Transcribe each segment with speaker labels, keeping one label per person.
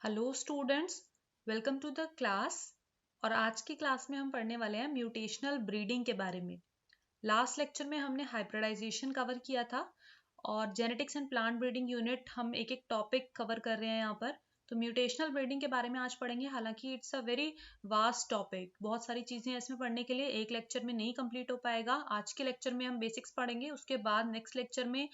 Speaker 1: Hello students, welcome to the class. और आज की क्लास में हम पढ़ने वाले हैं म्यूटेशनल ब्रीडिंग के बारे में। लास्ट लेक्चर में हमने हाइब्रिडाइजेशन कवर किया था और genetics and plant breeding unit हम एक एक टॉपिक कवर कर रहे हैं यहाँ पर। तो म्यूटेशनल ब्रीडिंग के बारे में आज पढ़ेंगे। हालांकि it's a very vast topic, बहुत सारी चीजें हैं इसमें पढ़ने के लिए, एक लेक्चर में नहीं कंप्लीट हो पाएगा। आज के लेक्चर में हम बेसिक्स पढ़ेंगे, उसके बाद नेक्स्ट लेक्चर में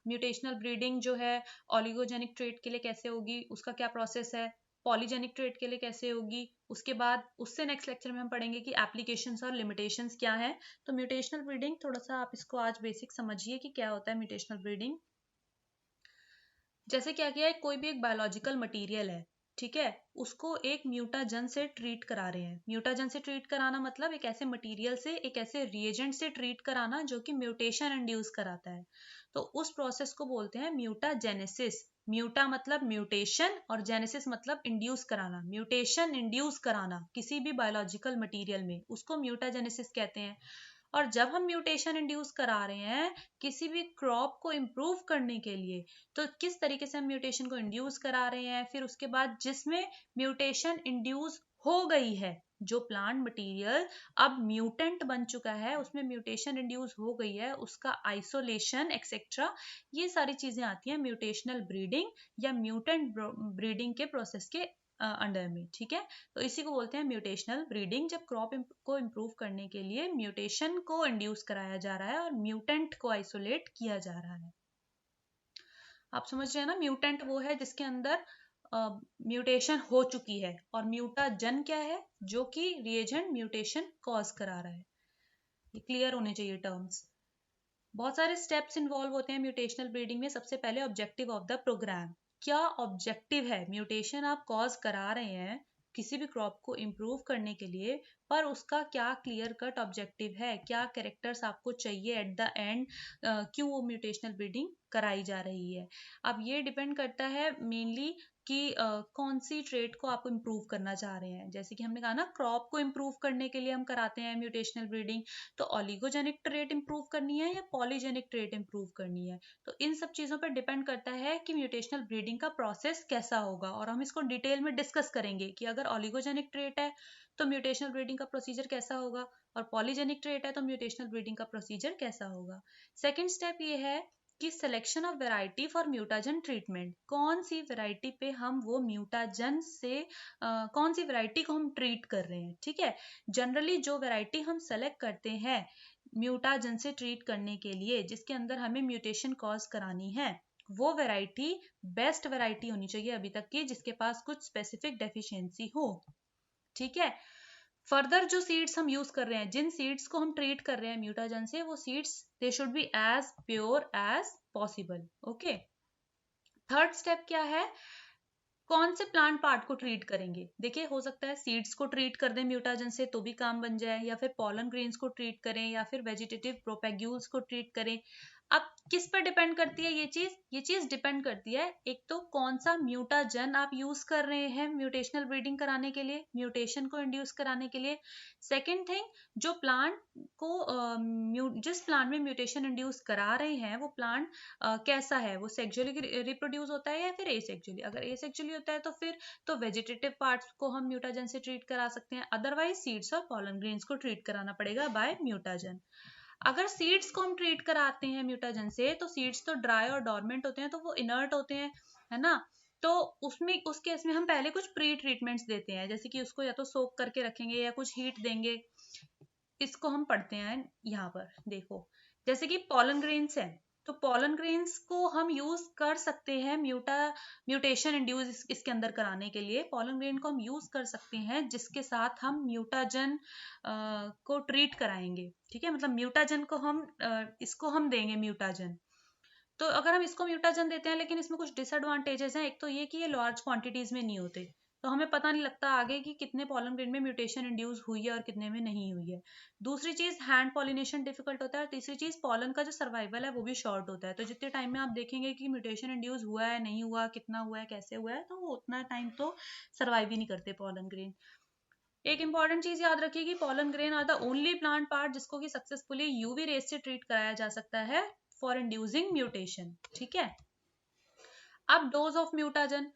Speaker 1: म्यूटेशनल ब्रीडिंग जो है ऑलिगोजेनिक ट्रेट के लिए कैसे होगी, उसका क्या प्रोसेस है, पॉलीजेनिक ट्रेट के लिए कैसे होगी, उसके बाद उससे नेक्स्ट लेक्चर में हम पढ़ेंगे कि एप्लीकेशंस और लिमिटेशंस क्या है। तो म्यूटेशनल ब्रीडिंग थोड़ा सा आप इसको आज बेसिक समझिए कि क्या होता है म्यूटेशनल ब्रीडिंग। जैसे क्या किया है, कोई भी एक बायोलॉजिकल मटेरियल है, ठीक है, उसको एक म्यूटाजन से ट्रीट करा रहे हैं। म्यूटाजन से ट्रीट कराना मतलब एक ऐसे मटेरियल से, एक ऐसे रिएजेंट से ट्रीट कराना जो कि म्यूटेशन इंड्यूस कराता है। तो उस प्रोसेस को बोलते हैं म्यूटाजेनेसिस। म्यूटा मतलब म्यूटेशन और जेनेसिस मतलब इंड्यूस कराना। म्यूटेशन इंड्यूस कराना किसी भी बायोलॉजिकल मटेरियल में, उसको म्यूटाजेनेसिस कहते हैं। और जब हम म्यूटेशन इंड्यूस करा रहे हैं किसी भी क्रॉप को इम्प्रूव करने के लिए, तो किस तरीके से हम म्यूटेशन को इंड्यूस करा रहे हैं, फिर उसके बाद जिसमें म्यूटेशन इंड्यूस हो गई है, जो प्लांट मटेरियल अब म्यूटेंट बन चुका है, उसमें म्यूटेशन इंड्यूस हो गई है, उसका आइसोलेशन एक्सेट्रा, ये सारी चीजें आती हैं म्यूटेशनल ब्रीडिंग या म्यूटेंट ब्रीडिंग के प्रोसेस के अंडर में। ठीक है, तो इसी को बोलते हैं म्यूटेशनल ब्रीडिंग, जब क्रॉप को इम्प्रूव करने के लिए म्यूटेशन को इंड्यूस कराया जा रहा है और म्यूटेंट को आइसोलेट किया जा रहा है। आप समझ रहे हैं ना, म्यूटेंट वो है जिसके अंदर म्यूटेशन हो चुकी है, और म्यूटाजन क्या है, जो कि रिएजेंट म्यूटेशन कॉज करा रहा है। ये क्लियर होने चाहिए टर्म्स। बहुत सारे स्टेप्स इन्वॉल्व होते हैं म्यूटेशनल ब्रीडिंग में। सबसे पहले ऑब्जेक्टिव ऑफ द प्रोग्राम, क्या ऑब्जेक्टिव है, म्यूटेशन आप कॉज करा रहे हैं किसी भी क्रॉप को इम्प्रूव करने के लिए, पर उसका क्या क्लियर कट ऑब्जेक्टिव है, क्या कैरेक्टर्स आपको चाहिए एट द एंड, क्यों वो म्यूटेशनल ब्रीडिंग कराई जा रही है। अब ये डिपेंड करता है मेनली कि कौन सी ट्रेट को आप इम्प्रूव करना चाह रहे हैं। जैसे कि हमने कहा ना, क्रॉप को इम्प्रूव करने के लिए हम कराते हैं म्यूटेशनल ब्रीडिंग, तो ऑलिगोजेनिक ट्रेट इंप्रूव करनी है या पॉलीजेनिक ट्रेट इंप्रूव करनी है। तो इन सब चीजों पर डिपेंड करता है कि म्यूटेशनल ब्रीडिंग का प्रोसेस कैसा होगा, और हम इसको डिटेल में डिस्कस करेंगे कि अगर ऑलिगोजेनिक ट्रेट है तो म्यूटेशनल ब्रीडिंग का प्रोसीजर कैसा होगा, और पॉलीजेनिक ट्रेट है तो म्यूटेशनल ब्रीडिंग का प्रोसीजर कैसा होगा। सेकेंड स्टेप ये है कि selection of variety for mutagen treatment, कौन सी वेराइटी पे हम वो म्यूटाजन से कौन सी वेराइटी को हम ट्रीट कर रहे हैं। ठीक है, जनरली जो वेराइटी हम सेलेक्ट करते हैं म्यूटाजन से ट्रीट करने के लिए, जिसके अंदर हमें म्यूटेशन कॉज करानी है, वो वेराइटी बेस्ट वेराइटी होनी चाहिए अभी तक की, जिसके पास कुछ स्पेसिफिक डेफिशिएंसी हो। ठीक है, फर्दर जो सीड्स हम यूज कर रहे हैं, जिन सीड्स को हम ट्रीट कर रहे हैं म्यूटाजन से, वो seeds they should be as pure as possible. Okay, third step क्या है, कौन से प्लांट पार्ट को ट्रीट करेंगे। देखिए, हो सकता है सीड्स को ट्रीट कर दें म्यूटाजन से तो भी काम बन जाए, या फिर पॉलन ग्रेन्स को ट्रीट करें, या फिर वेजिटेटिव प्रोपेग्यूल्स को ट्रीट करें। अब किस पर डिपेंड करती है ये चीज डिपेंड करती है, एक तो कौन सा म्यूटाजन आप यूज कर रहे हैं म्यूटेशनल ब्रीडिंग कराने के लिए, म्यूटेशन को इंड्यूस कराने के लिए। सेकेंड थिंग, जो प्लांट को जिस प्लांट में म्यूटेशन इंड्यूस करा रहे हैं, वो प्लांट कैसा है, वो सेक्सुअली रिप्रोड्यूस होता है या फिर एसेक्सुअली। अगर एसेक्सुअली होता है तो फिर तो वेजिटेटिव पार्ट्स को हम म्यूटाजन से ट्रीट करा सकते हैं, अदरवाइज सीड्स और पॉलन ग्रेन्स को ट्रीट कराना पड़ेगा बाय म्यूटाजन। अगर सीड्स को हम ट्रीट कराते हैं म्यूटाजन से, तो सीड्स तो ड्राई और डॉर्मेंट होते हैं, तो वो इनर्ट होते हैं, है ना। तो उसमें उस केस में हम पहले कुछ प्री ट्रीटमेंट्स देते हैं, जैसे कि उसको या तो सोक करके रखेंगे या कुछ हीट देंगे। इसको हम पढ़ते हैं यहाँ पर। देखो, जैसे कि पॉलन ग्रेन्स है, तो पॉलन ग्रेन्स को हम यूज कर सकते हैं म्यूटेशन इंड्यूस इसके अंदर कराने के लिए। पॉलन ग्रेन को हम यूज कर सकते हैं जिसके साथ हम म्यूटाजन को ट्रीट कराएंगे। ठीक है, मतलब म्यूटाजन को हम इसको हम देंगे म्यूटाजन। तो अगर हम इसको म्यूटाजन देते हैं, लेकिन इसमें कुछ डिसएडवांटेजेस हैं। एक तो ये कि ये लार्ज क्वांटिटीज में नहीं होते, तो हमें पता नहीं लगता आगे कि कितने पॉलन ग्रेन में म्यूटेशन इंड्यूस हुई है और कितने में नहीं हुई है। दूसरी चीज, हैंड पॉलिनेशन डिफिकल्ट होता है। तीसरी चीज, पॉलन का जो सर्वाइवल है वो भी शॉर्ट होता है। तो जितने टाइम में आप देखेंगे कि म्यूटेशन इंड्यूस हुआ है, नहीं हुआ, कितना हुआ है, कैसे हुआ है, तो वो उतना टाइम तो सर्वाइव ही नहीं करते पॉलन ग्रेन। एक इंपॉर्टेंट चीज याद रखिए कि pollen grain are the only plant part जिसको कि सक्सेसफुली यूवी रेस से ट्रीट कराया जा सकता है फॉर इंड्यूसिंग म्यूटेशन। ठीक है, अब डोज ऑफ म्यूटाजन,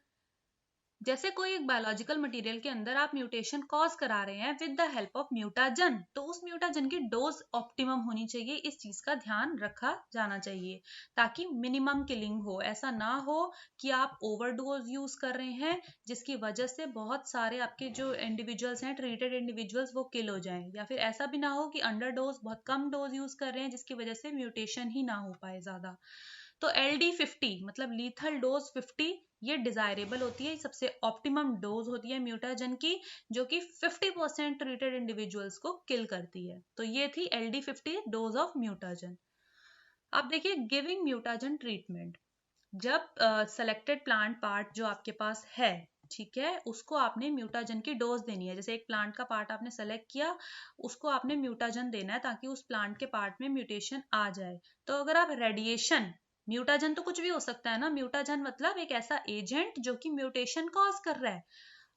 Speaker 1: जैसे कोई एक बायोलॉजिकल मटेरियल के अंदर आप म्यूटेशन कॉज करा रहे हैं with the help of mutagen, तो उस म्यूटाजन की डोज ऑप्टिमम होनी चाहिए। इस चीज का ध्यान रखा जाना चाहिए ताकि मिनिमम किलिंग हो। ऐसा ना हो कि आप ओवरडोज यूज कर रहे हैं जिसकी वजह से बहुत सारे आपके जो इंडिविजुअल्स हैं, ट्रीटेड इंडिविजुअल्स, वो किल हो जाएं, या फिर ऐसा भी ना हो कि अंडर डोज, बहुत कम डोज यूज कर रहे हैं जिसकी वजह से म्यूटेशन ही ना हो पाए ज्यादा। तो LD50 मतलब लीथल डोज 50, ये डिजायरेबल होती है, सबसे ऑप्टिमम डोज होती है म्यूटाजन की, जो कि 50% ट्रीटेड इंडिविजुअल्स को किल करती है। तो ये थी LD50 डोज ऑफ म्यूटाजन। अब देखिए गिविंग म्यूटाजन ट्रीटमेंट। जब सेलेक्टेड प्लांट पार्ट जो आपके पास है, ठीक है, उसको आपने म्यूटाजन की डोज देनी है। जैसे एक प्लांट का पार्ट आपने सेलेक्ट किया, उसको आपने म्यूटाजन देना है ताकि उस प्लांट के पार्ट में म्यूटेशन आ जाए। तो अगर आप रेडिएशन, म्यूटाजन तो कुछ भी हो सकता है ना, म्यूटाजन मतलब एक ऐसा एजेंट जो कि म्यूटेशन कॉज कर रहा है,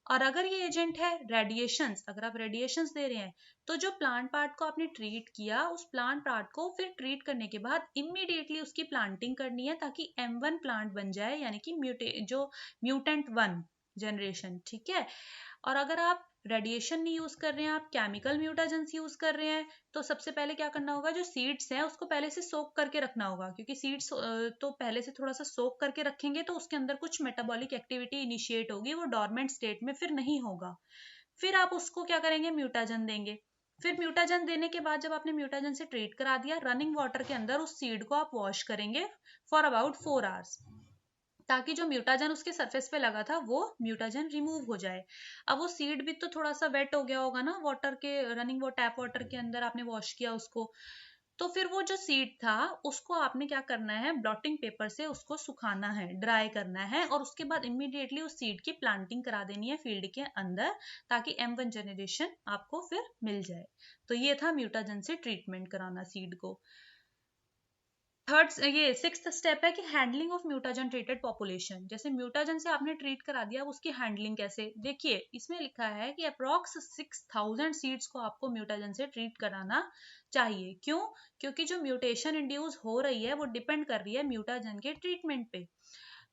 Speaker 1: और अगर ये एजेंट है रेडिएशंस, अगर आप रेडिएशंस दे रहे हैं, तो जो प्लांट पार्ट को आपने ट्रीट किया, उस प्लांट पार्ट को फिर ट्रीट करने के बाद इमीडिएटली उसकी प्लांटिंग करनी है ताकि M1 प्लांट बन जाए, यानी कि जो म्यूटेंट 1 जनरेशन, ठीक है। और अगर आप रेडिएशन नहीं यूज कर रहे हैं, आप केमिकल म्यूटाजेंस यूज कर रहे हैं, तो सबसे पहले क्या करना होगा, जो सीड्स हैं उसको पहले से सोक करके रखना होगा, क्योंकि सीड्स तो पहले से थोड़ा सा सोक करके रखेंगे तो उसके अंदर कुछ मेटाबॉलिक एक्टिविटी इनिशिएट होगी, वो डॉर्मेंट स्टेट में फिर नहीं होगा। फिर आप उसको क्या करेंगे, म्यूटाजन देंगे। फिर म्यूटाजन देने के बाद जब आपने म्यूटाजन से ट्रीट करा दिया, रनिंग वाटर के अंदर उस सीड को आप वॉश करेंगे फॉर अबाउट 4 आवर्स, ताकि जो म्यूटाजन उसके सरफेस पे लगा था वो म्यूटाजन रिमूव हो जाए। अब वो सीड भी तो थोड़ा सा वेट हो गया होगा ना, वाटर के रनिंग, वो टैप वाटर के अंदर आपने वॉश किया उसको, तो फिर वो जो सीड था उसको आपने क्या करना है, ब्लॉटिंग पेपर से उसको सुखाना है, ड्राई करना है, और उसके बाद इमीडिएटली उस सीड की प्लांटिंग करा देनी है फील्ड के अंदर, ताकि M1 जनरेशन आपको फिर मिल जाए। तो ये था म्यूटाजन से ट्रीटमेंट कराना सीड को। ये सिक्स्थ स्टेप है कि handling of mutagen treated population. जैसे म्यूटाजन से आपने ट्रीट करा दिया, उसकी हैंडलिंग कैसे, देखिए इसमें लिखा है कि अप्रॉक्स 6000 सीड्स को आपको म्यूटाजन से ट्रीट कराना चाहिए। क्यों? क्योंकि जो म्यूटेशन इंड्यूस हो रही है वो डिपेंड कर रही है म्यूटाजन के ट्रीटमेंट पे।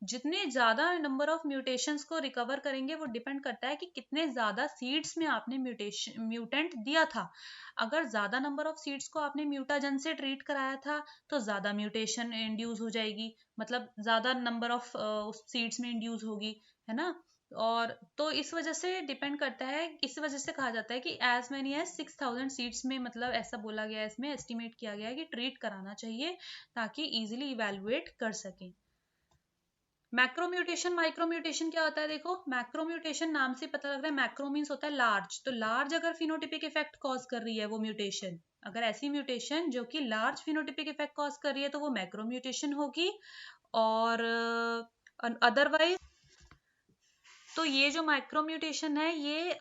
Speaker 1: जितने ज्यादा नंबर ऑफ म्यूटेशंस को रिकवर करेंगे वो डिपेंड करता है कि कितने ज्यादा सीड्स में आपने म्यूटेंट दिया था। अगर ज्यादा नंबर ऑफ सीड्स को आपने म्यूटाजन से ट्रीट कराया था तो ज्यादा म्यूटेशन इंड्यूस हो जाएगी, मतलब ज्यादा नंबर ऑफ सीड्स में इंड्यूस होगी, है ना। और तो इस वजह से डिपेंड करता है, इस वजह से कहा जाता है कि एज मैनी एज 6000 सीड्स में, मतलब ऐसा बोला गया है, इसमें एस्टिमेट किया गया है कि ट्रीट कराना चाहिए ताकि इजिली इवेलुएट कर सकें। मैक्रोम्यूटेशन, माइक्रोम्यूटेशन क्या होता है, देखो मैक्रोम्यूटेशन नाम से पता लग रहा है, मैक्रो मीन्स होता है लार्ज, तो लार्ज अगर फिनोटिपिक इफेक्ट कॉज कर रही है वो म्यूटेशन, अगर ऐसी म्यूटेशन जो कि लार्ज फिनोटिपिक इफेक्ट कॉज कर रही है तो वो मैक्रोम्यूटेशन होगी। और अदरवाइज तो ये जो माइक्रोम्यूटेशन है ये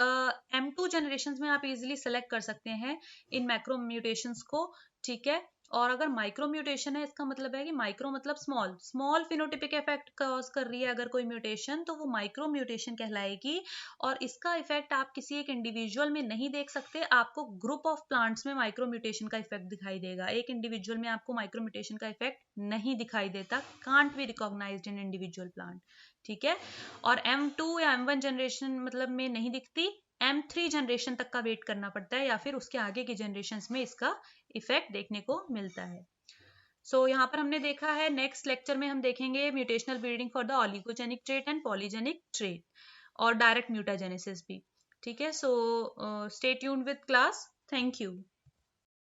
Speaker 1: M2 जनरेशन में आप इजिली सेलेक्ट कर सकते हैं इन मैक्रोम्यूटेशंस को, ठीक है। और अगर माइक्रोम्यूटेशन है, इसका मतलब है कि माइक्रो मतलब small, small phenotypic effect cause कर रही है अगर कोई म्यूटेशन, तो वो माइक्रोम्यूटेशन कहलाएगी। और इसका इफेक्ट आप किसी एक इंडिविजुअल में नहीं देख सकते, आपको ग्रुप ऑफ प्लांट्स में माइक्रोम्यूटेशन का इफेक्ट दिखाई देगा। एक इंडिविजुअल में आपको माइक्रोम्यूटेशन का इफेक्ट नहीं दिखाई देता, can't be recognised in individual plant, ठीक है। और M2 या M1 जनरेशन मतलब में नहीं दिखती, M3 जनरेशन तक का वेट करना पड़ता है, या फिर उसके आगे की जनरेशन में इसका इफेक्ट देखने को मिलता है। यहाँ पर हमने देखा है, नेक्स्ट लेक्चर में हम देखेंगे mutational breeding for the oligogenic trait and polygenic trait, और डायरेक्ट म्यूटाजेनेसिस भी, ठीक है। Stay tuned with class, thank you.